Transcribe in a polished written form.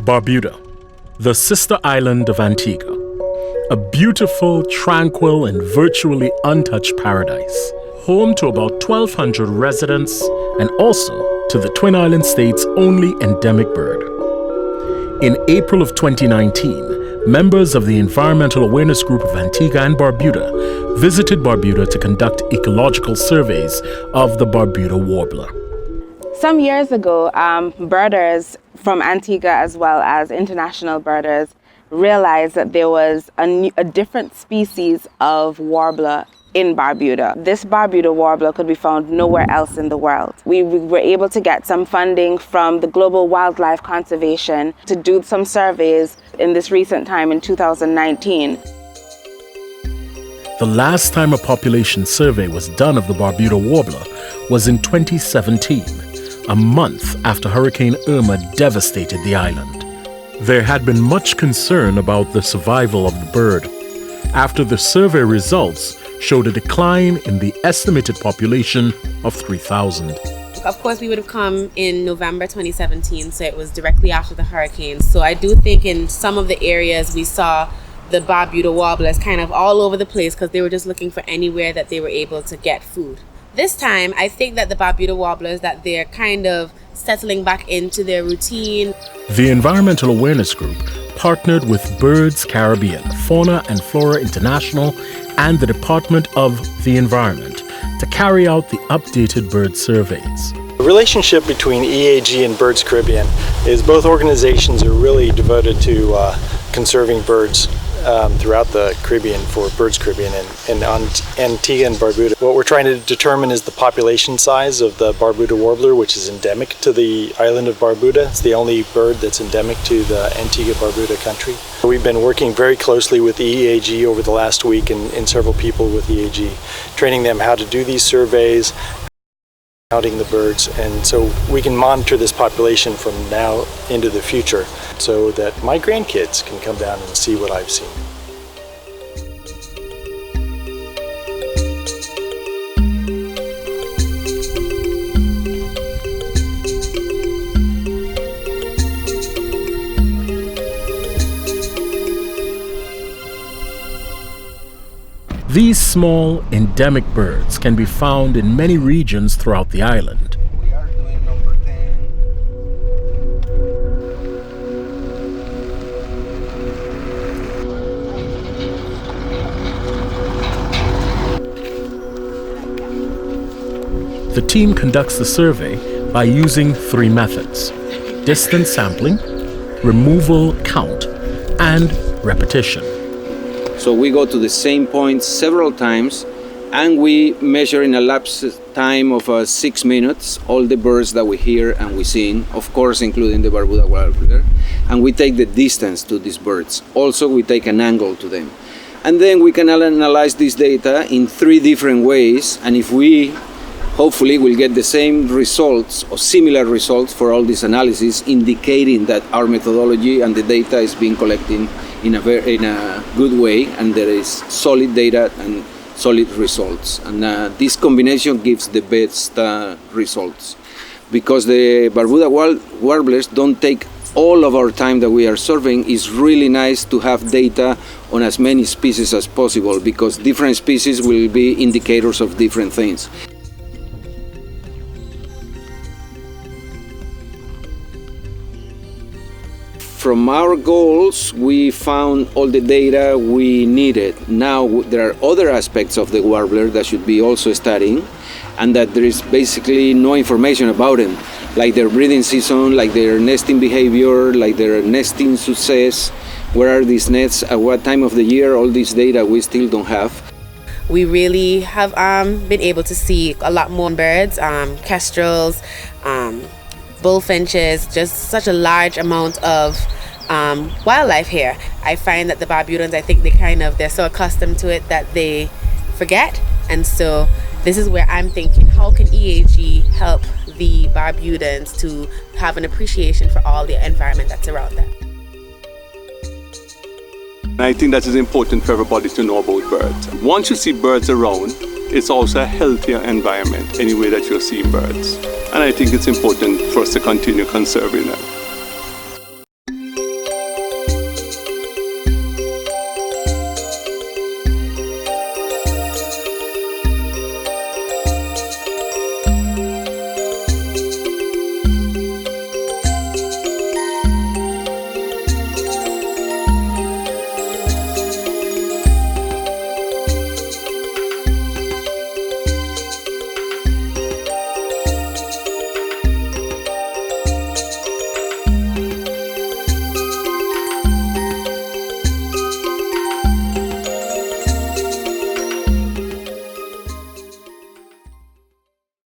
Barbuda, the sister island of Antigua. A beautiful, tranquil, and virtually untouched paradise. Home to about 1,200 residents and also to the Twin Island State's only endemic bird. In April of 2019, members of the Environmental Awareness Group of Antigua and Barbuda visited Barbuda to conduct ecological surveys of the Barbuda warbler. Some years ago, birders from Antigua as well as international birders realized that there was a different species of warbler in Barbuda. This Barbuda warbler could be found nowhere else in the world. We were able to get some funding from the Global Wildlife Conservation to do some surveys in this recent time in 2019. The last time a population survey was done of the Barbuda warbler was in 2017, a month after Hurricane Irma devastated the island. There had been much concern about the survival of the bird after the survey results showed a decline in the estimated population of 3,000. Of course, we would have come in November 2017, so it was directly after the hurricane. So I do think in some of the areas we saw the Barbuda warblers kind of all over the place because they were just looking for anywhere that they were able to get food. This time, I think that the Barbuda warblers, that they're kind of settling back into their routine. The Environmental Awareness Group partnered with Birds Caribbean, Fauna and Flora International, and the Department of the Environment to carry out the updated bird surveys. The relationship between EAG and Birds Caribbean is both organizations are really devoted to conserving birds throughout the Caribbean for Birds Caribbean and Antigua and Barbuda. What we're trying to determine is the population size of the Barbuda warbler, which is endemic to the island of Barbuda. It's the only bird that's endemic to the Antigua-Barbuda country. We've been working very closely with the EAG over the last week and several people with EAG, training them how to do these surveys, counting the birds, and so we can monitor this population from now into the future so that my grandkids can come down and see what I've seen. These small, endemic birds can be found in many regions throughout the island. We are doing number 10. The team conducts the survey by using 3 methods: distance sampling, removal count, and repetition. So we go to the same point several times and we measure in a lapse time of 6 minutes all the birds that we hear and we see, of course including the Barbuda warbler, and we take the distance to these birds. Also we take an angle to them. And then we can analyze this data in 3 different ways, and if we hopefully will get the same results or similar results for all this analysis, indicating that our methodology and the data is being collected in a good way, and there is solid data and solid results. And this combination gives the best results. Because the Barbuda warblers don't take all of our time that we are surveying, it's really nice to have data on as many species as possible, because different species will be indicators of different things. From our goals, we found all the data we needed. Now there are other aspects of the warbler that should be also studying, and that there is basically no information about them, like their breeding season, like their nesting behavior, like their nesting success, where are these nests, at what time of the year. All this data we still don't have. We really have been able to see a lot more birds, kestrels, bullfinches, just such a large amount of wildlife here. I find that the Barbudans, I think they're so accustomed to it that they forget. And so this is where I'm thinking, how can EAG help the Barbudans to have an appreciation for all the environment that's around them? I think that is important for everybody to know about birds. Once you see birds around, it's also a healthier environment anyway that you're seeing birds. And I think it's important for us to continue conserving them.